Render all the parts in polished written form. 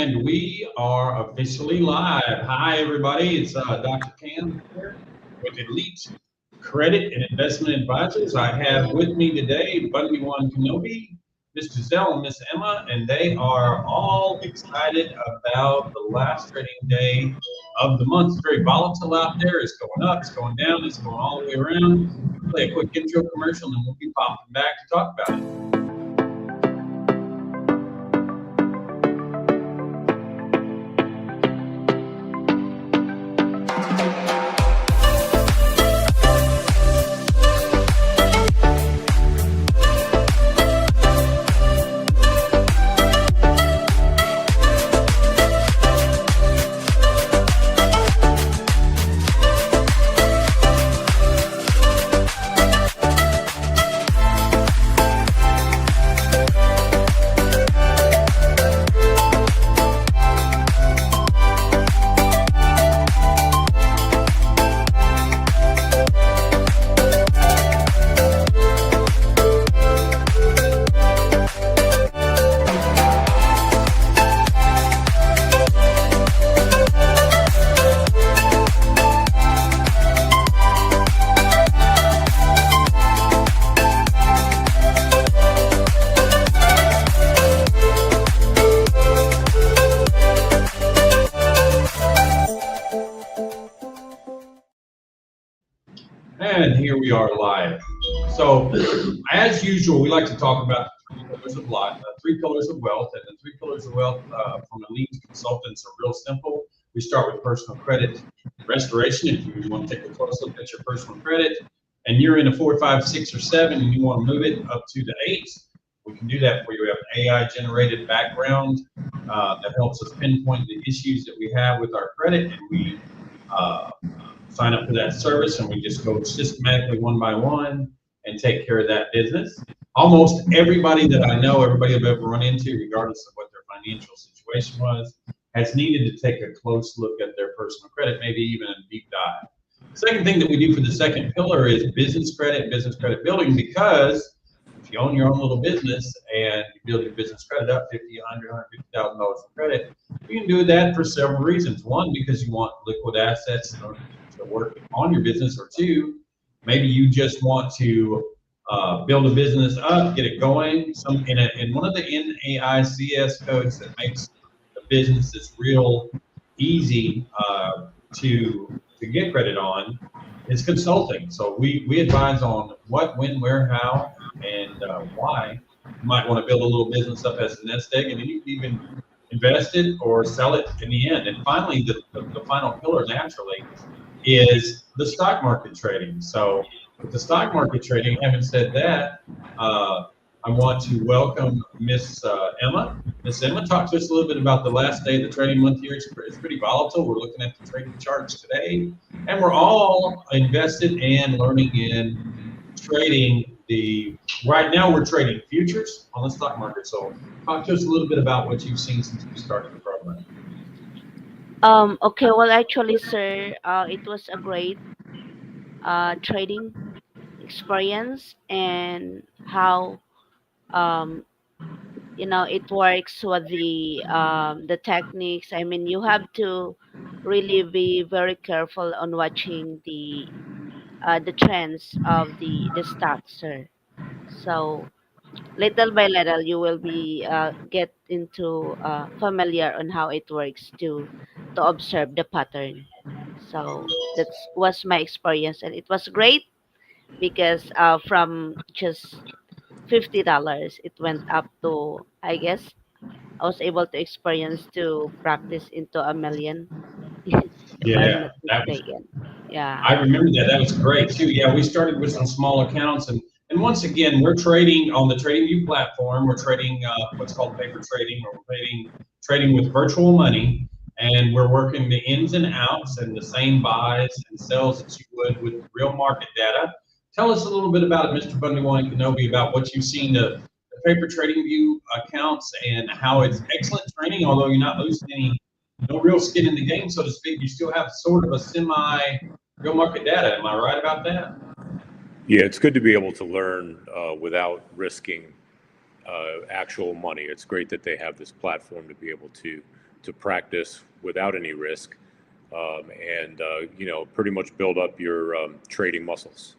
And we are officially live. Hi, everybody. It's Dr. Cam here with Elite Credit and Investment Advisors. I have with me today Bundy One Kenobi, Miss Giselle, and Miss Emma, and they are all excited about the last trading day of the month. It's very volatile out there. It's going up, it's going down, it's going all the way around. We'll play a quick intro commercial, and then we'll be popping back to talk about it. And here we are live. So, as usual, we like to talk about the three pillars of life, three pillars of wealth, and the three pillars of wealth from Elite Consultants are real simple. We start with personal credit restoration. If you want to take a close look at your personal credit, and you're in a 4, 5, 6, or 7, and you want to move it up to the 8, we can do that for you. We have an AI-generated background that helps us pinpoint the issues that we have with our credit, and we sign up for that service, and we just go systematically one by one and take care of that business. Almost everybody that I know, everybody I've ever run into, regardless of what their financial situation was, has needed to take a close look at their personal credit, maybe even a deep dive. The second thing that we do for the second pillar is business credit building, because if you own your own little business and you build your business credit up $50, $100, $150,000 in credit, you can do that for several reasons. One, because you want liquid assets to work on your business, or two, maybe you just want to build a business up, get it going. In one of the NAICS codes that makes the business that's real easy to get credit on is consulting. So we advise on what, when, where, how, and why. You might want to build a little business up as a nest egg, and then you can even invest it or sell it in the end. And finally, the final pillar, naturally, is the stock market trading. So with the stock market trading, having said that, I want to welcome Miss Emma. Miss Emma, talk to us a little bit about the last day of the trading month here. It's pretty volatile. We're looking at the trading charts today, and we're all invested and learning in trading right now we're trading futures on the stock market. So talk to us a little bit about what you've seen since we started the program. Okay, well, actually, sir, it was a great trading experience, and how um, it works with the techniques. I mean, you have to really be very careful on watching the trends of the stocks, sir. So little by little, you will be get into familiar on how it works to observe the pattern. So that was my experience, and it was great because from just $50, it went up to, I guess, I was able to experience to practice into a million, if I'm Yeah, not mistaken. Yeah. I remember that. That was great too. Yeah, we started with some small accounts, and once again, we're trading on the TradingView platform. We're trading what's called paper trading, or we're trading with virtual money, and we're working the ins and outs and the same buys and sells that you would with real market data. Tell us a little bit about it, Mr. Bundy One Kenobi, about what you've seen the paper TradingView accounts and how it's excellent training, although you're not losing any no real skin in the game, so to speak. You still have sort of a real market data. Am I right about that? Yeah, it's good to be able to learn without risking actual money. It's great that they have this platform to be able to to practice without any risk, and pretty much build up your trading muscles.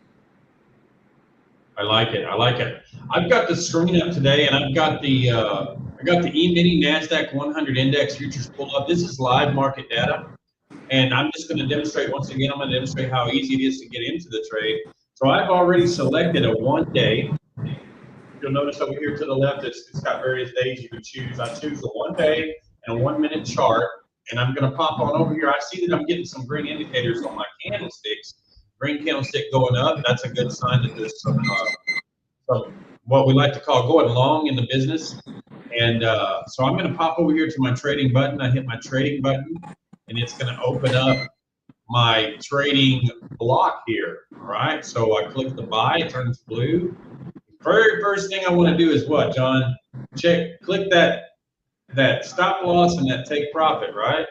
I like it. I like it. I've got the screen up today, and I've got the E-mini NASDAQ 100 Index futures pulled up. This is live market data, and I'm just going to demonstrate once again. I'm going to demonstrate how easy it is to get into the trade. So I've already selected a 1 day. You'll notice over here to the left, it's got various days you can choose. I choose a 1 day and a 1 minute chart, and I'm going to pop on over here. I see that I'm getting some green indicators on my candlesticks. Green candlestick going up, that's a good sign that there's some what we like to call going long in the business. And so I'm going to pop over here to my trading button. I hit my trading button, and it's going to open up my trading block here. All right, so I click the buy, it turns blue. Very first thing I want to do is what, John? Click that stop loss and that take profit, right?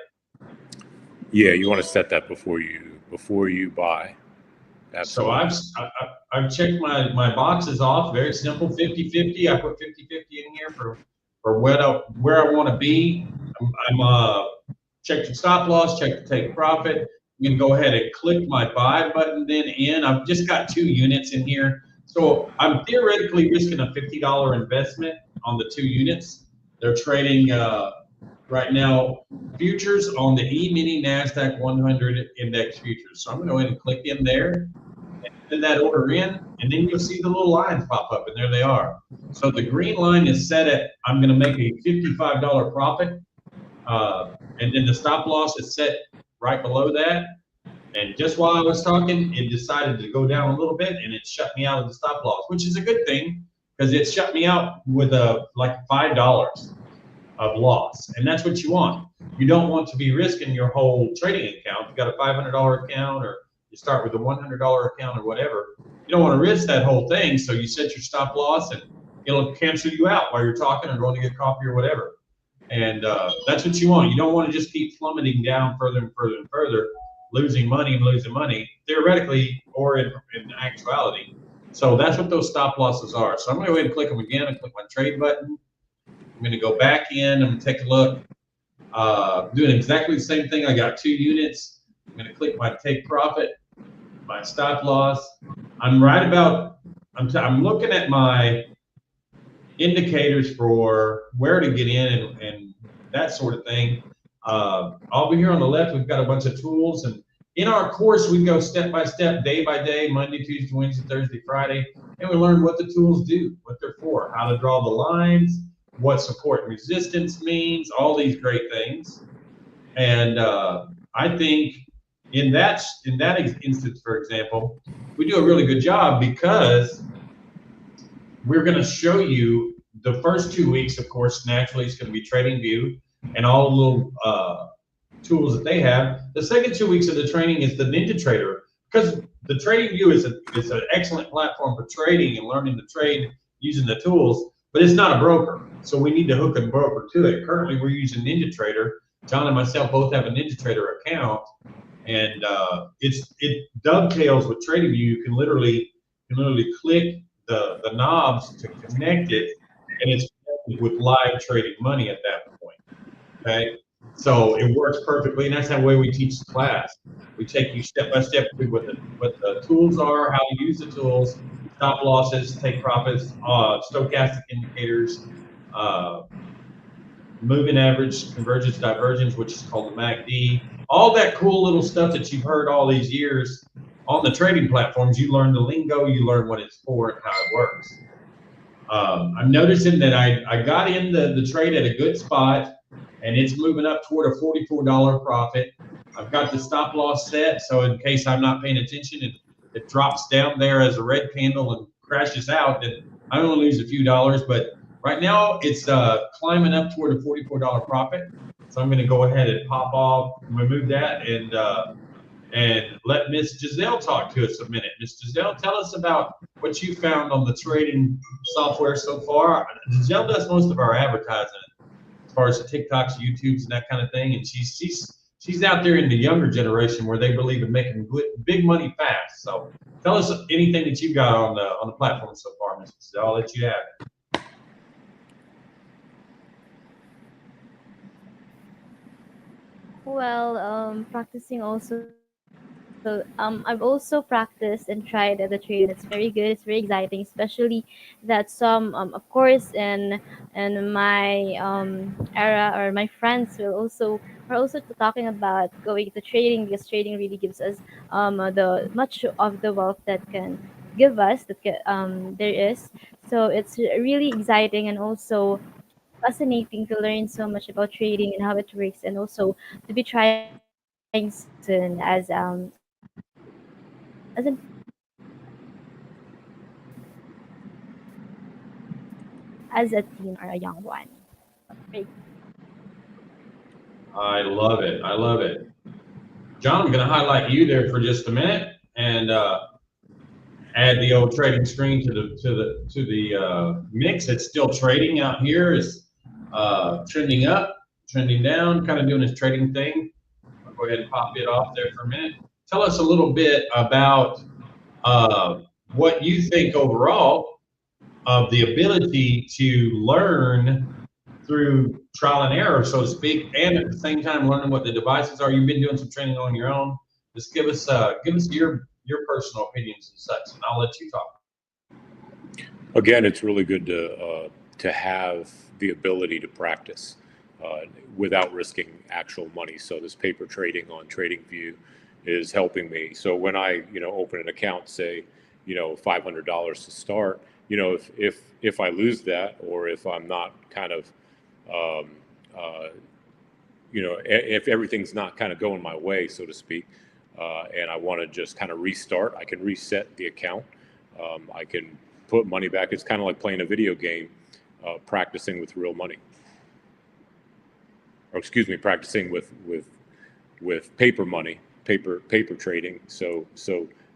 Yeah, you want to set that before you buy. Absolutely. So I've checked my boxes off. Very simple, 50-50. I put 50-50 in here for where I want to be. I'm check the stop loss, check the take profit. I'm gonna go ahead and click my buy button then in. I've just got 2 units in here. So I'm theoretically risking a $50 investment on the 2 units. They're trading right now futures on the E-mini NASDAQ 100 Index futures. So I'm going to go ahead and click in there and send that order in, and then you'll see the little lines pop up, and there they are. So the green line is set at, I'm going to make a $55 profit, and then the stop loss is set right below that. And just while I was talking, it decided to go down a little bit, and it shut me out of the stop loss, which is a good thing because it shut me out with like $5 of loss, and that's what you want. You don't want to be risking your whole trading account. If you got a $500 account, or you start with a $100 account or whatever, you don't want to risk that whole thing. So you set your stop loss, and it'll cancel you out while you're talking or going to get coffee or whatever. And that's what you want. You don't want to just keep plummeting down further and further and further, losing money, theoretically or in actuality. So that's what those stop losses are. So I'm going to go ahead and click them again. and click my trade button. I'm going to go back in. I'm going to take a look. Doing exactly the same thing. I got 2 units. I'm going to click my take profit, my stop loss. I'm looking at my indicators for where to get in and that sort of thing. Over here on the left, we've got a bunch of tools, and in our course, we go step by step, day by day, Monday, Tuesday, Wednesday, Thursday, Friday, and we learn what the tools do, what they're for, how to draw the lines, what support and resistance means, all these great things. And I think in that instance, for example, we do a really good job because we're going to show you the first 2 weeks. Of course, naturally, it's going to be TradingView and all the little tools that they have. The second 2 weeks of the training is the Ninja Trader, because the TradingView is an excellent platform for trading and learning to trade using the tools, but it's not a broker. So we need to hook a broker to it. Currently, we're using Ninja Trader. John and myself both have a Ninja Trader account, and it dovetails with TradingView. You can literally click the knobs to connect it, and it's connected with live trading money at that point. Okay, so it works perfectly, and that's the way we teach the class. We take you step by step through what the tools are, how to use the tools, stop losses, take profits, stochastic indicators, moving average, convergence, divergence, which is called the MACD. All that cool little stuff that you've heard all these years on the trading platforms. You learn the lingo, you learn what it's for and how it works. I'm noticing that I got in the trade at a good spot, and it's moving up toward a $44 profit. I've got the stop loss set, so in case I'm not paying attention, it drops down there as a red candle and crashes out, then I only lose a few dollars. But right now, it's climbing up toward a $44 profit. So I'm going to go ahead and pop off, remove that, and let Miss Giselle talk to us a minute. Miss Giselle, tell us about what you found on the trading software so far. Giselle does most of our advertising as far as the TikToks, YouTubes, and that kind of thing, and she's out there in the younger generation where they believe in making big money fast. So tell us anything that you've got on the platform so far, Miss Giselle. I'll let you have it. Well, practicing also. I've also practiced and tried the trading. It's very good. It's very exciting, especially that some, of course, in my era, or my friends will also are also talking about going to trading, because trading really gives us the much of the wealth that can give us there is. So it's really exciting and also fascinating to learn so much about trading and how it works, and also to be trying soon as an as a teen or a young one. Very I love it. I love it. John, I'm going to highlight you there for just a minute and add the old trading screen to the mix. It's still trading out here. Is trending up, trending down, kind of doing its trading thing. I'll go ahead and pop it off there for a minute. Tell us a little bit about uh, what you think overall of the ability to learn through trial and error, so to speak, and at the same time learning what the devices are. You've been doing some training on your own. Just give us your personal opinions and such, and I'll let you talk. Again, it's really good to have the ability to practice uh, without risking actual money. So this paper trading on TradingView is helping me. So when I open an account, say $500 to start, if I lose that, or if I'm not kind of um, uh, if everything's not kind of going my way, so to speak, and I want to just kind of restart, I can reset the account. I can put money back. It's kind of like playing a video game, practicing with real money, or excuse me, practicing with paper money, paper trading. So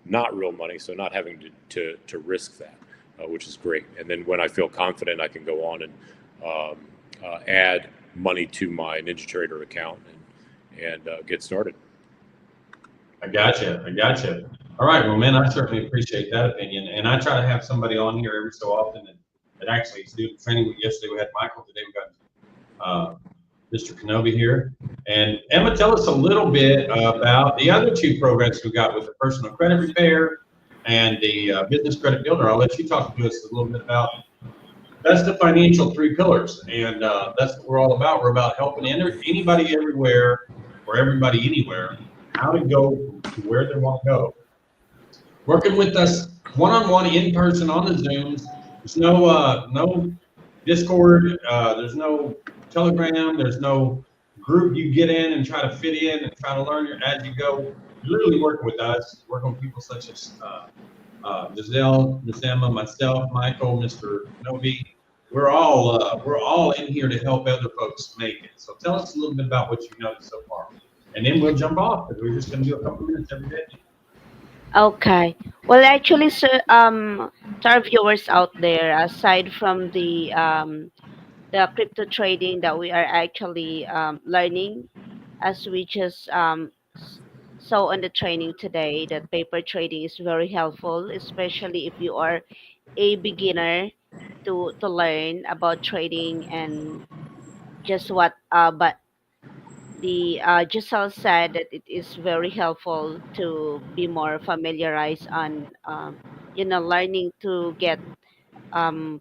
not real money. So not having to risk that, which is great. And then when I feel confident, I can go on and um, add money to my NinjaTrader account and get started. I gotcha. I gotcha. All right. Well, man, I certainly appreciate that opinion, and I try to have somebody on here every so often that actually is doing training. Yesterday we had Michael. Today we got Mr. Kenobi here. And Emma, tell us a little bit about the other two programs we got with the personal credit repair and the business credit builder. I'll let you talk to us a little bit about that's the financial three pillars, and that's what we're all about. We're about helping anybody everywhere or everybody anywhere how to go to where they want to go. Working with us one-on-one, in person, on the Zooms. There's no Discord. There's no Telegram. There's no group you get in and try to fit in and try to learn as you go. You're literally working with us, working with people such as Giselle, Miss Emma, myself, Michael, Mr. Novi. We're all in here to help other folks make it. So tell us a little bit about what you've noticed so far, and then we'll jump off because we're just going to do a couple minutes every day. Okay. Well, actually, sir, to our viewers out there, aside from the crypto trading that we are actually learning, as we just saw on the training today, that paper trading is very helpful, especially if you are a beginner to learn about trading. And just what but the Giselle said that it is very helpful to be more familiarized on learning to get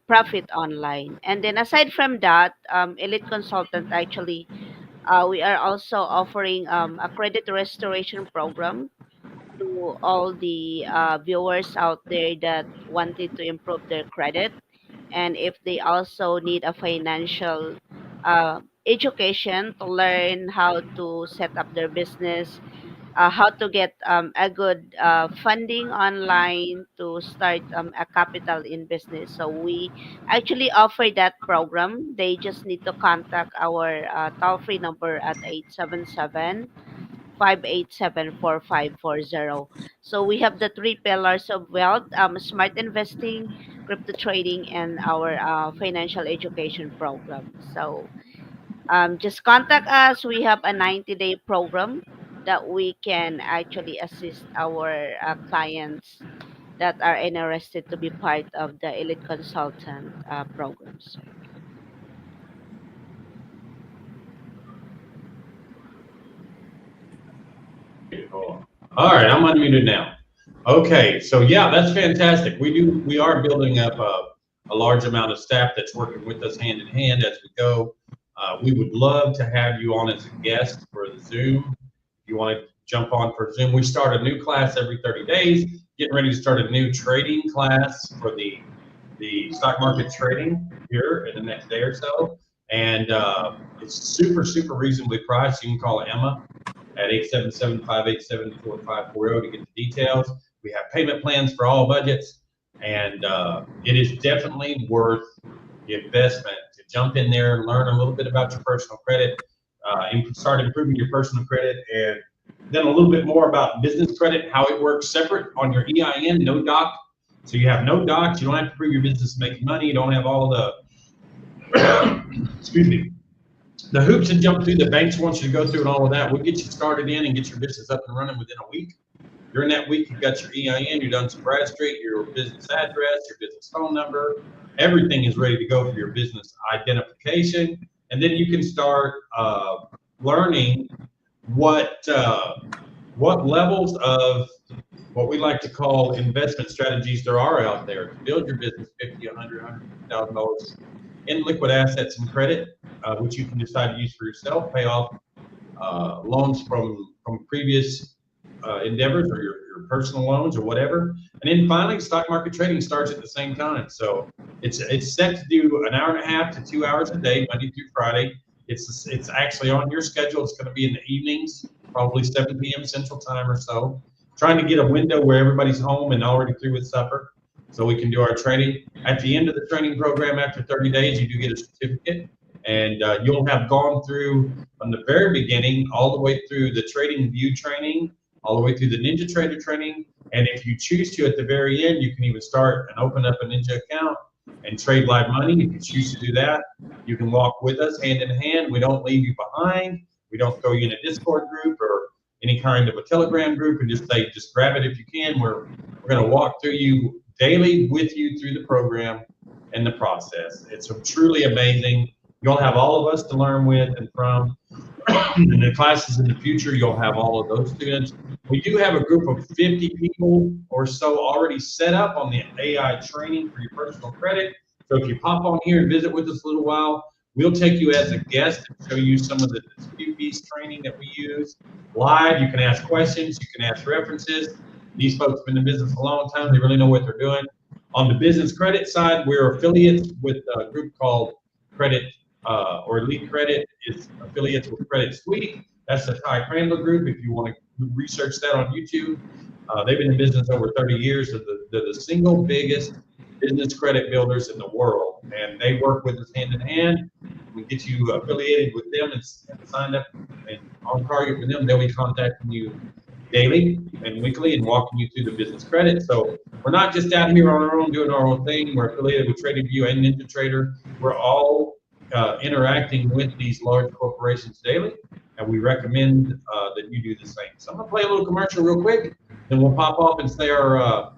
profit online. And then aside from that, Elite Consultant actually, we are also offering a credit restoration program to all the viewers out there that wanted to improve their credit, and if they also need a financial education to learn how to set up their business, how to get a good funding online to start a capital in business. So we actually offer that program. They just need to contact our toll free number at 877-587-4540. So we have the three pillars of wealth: smart investing, crypto trading, and our financial education program. So just contact us. We have a 90-day program that we can actually assist our clients that are interested to be part of the Elite Consultant program, sir. All right, I'm unmuted now. Okay, so yeah, that's fantastic. We are building up a large amount of staff that's working with us hand in hand as we go. We would love to have you on as a guest for the Zoom. If you want to jump on for Zoom, we start a new class every 30 days. Getting ready to start a new trading class for the stock market trading here in the next day or so, and it's super reasonably priced. You can call Emma at 877-587-4540 to get the details. We have payment plans for all budgets, and it is definitely worth the investment to jump in there and learn a little bit about your personal credit, and start improving your personal credit, and then a little bit more about business credit, how it works separate on your EIN, no doc. So you have no docs, you don't have to prove your business is making money, you don't have all the, excuse me, the hoops to jump through the banks wants you to go through and all of that. We'll get you started in and get your business up and running within a week. During that week, you've got your EIN, you're done some Brad Street, your business address, your business phone number. Everything is ready to go for your business identification. And then you can start learning what levels of what we like to call investment strategies there are out there to build your business $50, $100, $150,000 in liquid assets and credit, which you can decide to use for yourself, pay off loans from previous endeavors or your personal loans or whatever. And then finally, stock market trading starts at the same time. So it's set to do an hour and a half to 2 hours a day, Monday through Friday. It's actually on your schedule. It's going to be in the evenings, probably 7 p.m. Central Time or so. Trying to get a window where everybody's home and already through with supper, so we can do our training. At the end of the training program, after 30 days, you do get a certificate, and you'll have gone through from the very beginning all the way through the Trading View training, all the way through the Ninja Trader training. And if you choose to, at the very end, you can even start and open up a Ninja account and trade live money. If you choose to do that, you can walk with us hand in hand. We don't leave you behind. We don't throw you in a Discord group or any kind of a Telegram group and just say, just grab it if you can. We're going to walk through you daily with you through the program and the process. It's truly amazing. You'll have all of us to learn with and from. In the classes in the future, you'll have all of those students. We do have a group of 50 people or so already set up on the AI training for your personal credit. So if you pop on here and visit with us a little while, we'll take you as a guest and show you some of the dispute-based training that we use live. You can ask questions, you can ask references. These folks have been in business a long time. They really know what they're doing. On the business credit side, we're affiliates with a group called Credit or Elite Credit is affiliates with Credit Suite. That's the Ty Crandall group. If you want to research that on YouTube, they've been in business over 30 years. They're the single biggest business credit builders in the world, and they work with us hand in hand. We get you affiliated with them and signed up and on target with them. They'll be contacting you daily and weekly and walking you through the business credit. So we're not just out here on our own doing our own thing. We're affiliated with TradingView and Ninja Trader. We're all interacting with these large corporations daily, and we recommend that you do the same. So I'm gonna play a little commercial real quick, then we'll pop off and say our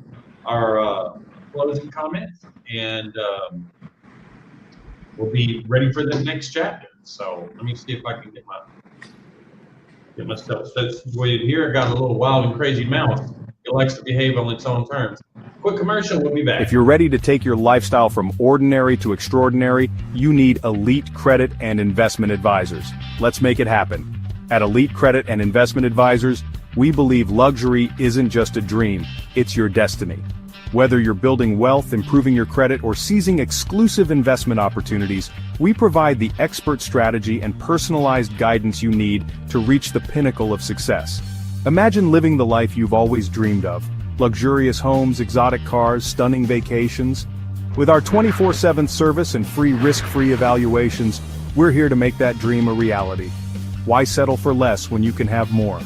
closing comments, and we'll be ready for the next chapter. So let me see if I can get myself situated here. I got a little wild and crazy mouse. It likes to behave on its own terms. Quick commercial, we'll be back. If you're ready to take your lifestyle from ordinary to extraordinary, you need Elite Credit and Investment Advisors. Let's make it happen. At Elite Credit and Investment Advisors, we believe luxury isn't just a dream, it's your destiny. Whether you're building wealth, improving your credit, or seizing exclusive investment opportunities, we provide the expert strategy and personalized guidance you need to reach the pinnacle of success. Imagine living the life you've always dreamed of. Luxurious homes, exotic cars, stunning vacations. With our 24/7 service and free risk-free evaluations, we're here to make that dream a reality. Why settle for less when you can have more?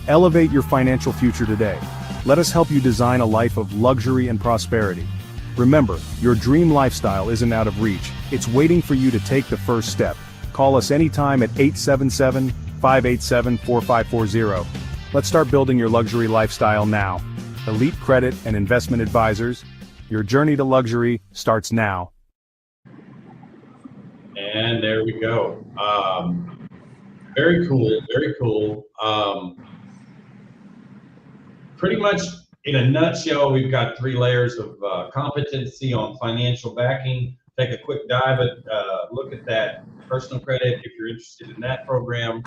Elevate your financial future today. Let us help you design a life of luxury and prosperity. Remember, your dream lifestyle isn't out of reach. It's waiting for you to take the first step. Call us anytime at 877-587-4540. Let's start building your luxury lifestyle now. Elite Credit and Investment Advisors. Your journey to luxury starts now. And there we go. Very cool, very cool. pretty much in a nutshell, we've got 3 layers of competency on financial backing. Take a quick dive at look at that personal credit if you're interested in that program.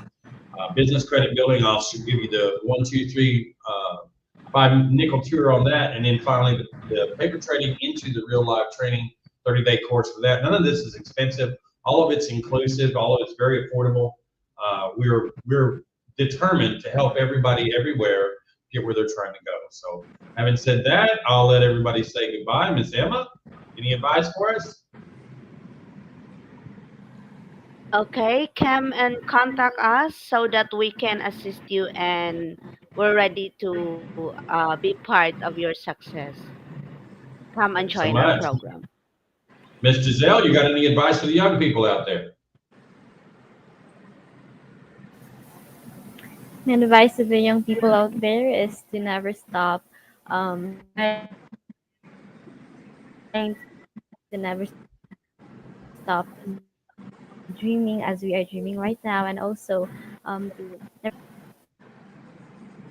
Business credit building, I'll give you the 1, 2, 3, 5 nickel tour on that, and then finally the paper trading into the real live training 30-day course for that. None of this is expensive. All of it's inclusive. All of it's very affordable. We're determined to help everybody everywhere get where they're trying to go. So having said that, I'll let everybody say goodbye. Miss Emma, any advice for us? Okay, come and contact us so that we can assist you and we're ready to be part of your success. Come and Thanks so join our much. program. Miss Giselle, you got any advice for the young people out there? My advice to the young people out there is to never stop trying, to never stop dreaming as we are dreaming right now, and also to never.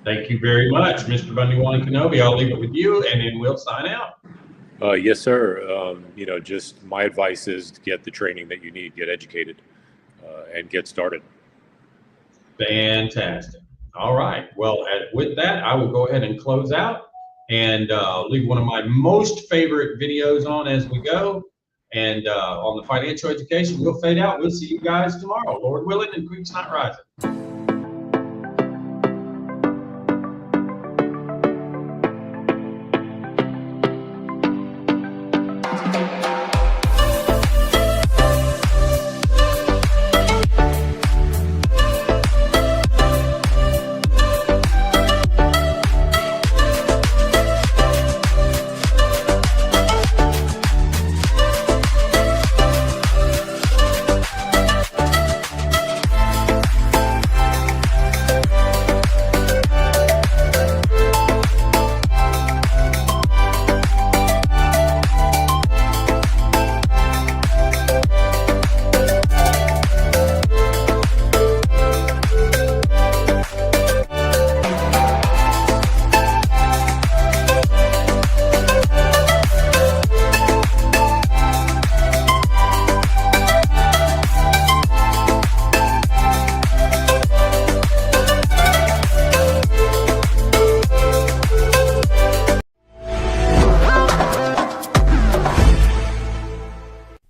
Thank you very much, Mr. Bundy Kenobi. I'll leave it with you, and then we'll sign out. Yes, sir. Just my advice is to get the training that you need, get educated, and get started. Fantastic. All right. Well, with that, I will go ahead and close out and leave one of my most favorite videos on as we go. And on the financial education, we'll fade out. We'll see you guys tomorrow, Lord willing, and creek's not rising.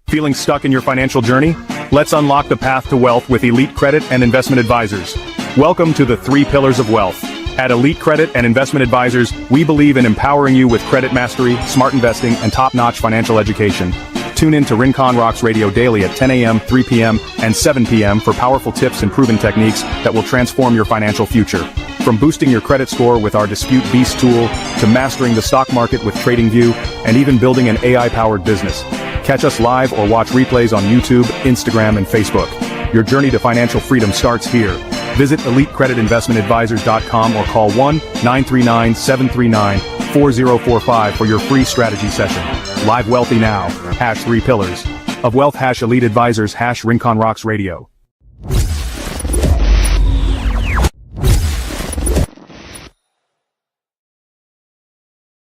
Feeling stuck in your financial journey? Let's unlock the path to wealth with Elite Credit and Investment Advisors. Welcome to the 3 Pillars of Wealth. At Elite Credit and Investment Advisors, we believe in empowering you with credit mastery, smart investing, and top-notch financial education. Tune in to Rincon Rocks Radio daily at 10 a.m., 3 p.m., and 7 p.m. for powerful tips and proven techniques that will transform your financial future. From boosting your credit score with our Dispute Beast tool, to mastering the stock market with TradingView, and even building an AI-powered business. Catch us live or watch replays on YouTube, Instagram, and Facebook. Your journey to financial freedom starts here. Visit EliteCreditInvestmentAdvisors.com or call 1-939-739-4045 for your free strategy session. Live wealthy now. #3 Pillars of Wealth. #Elite Advisors. #Rincon Rocks Radio.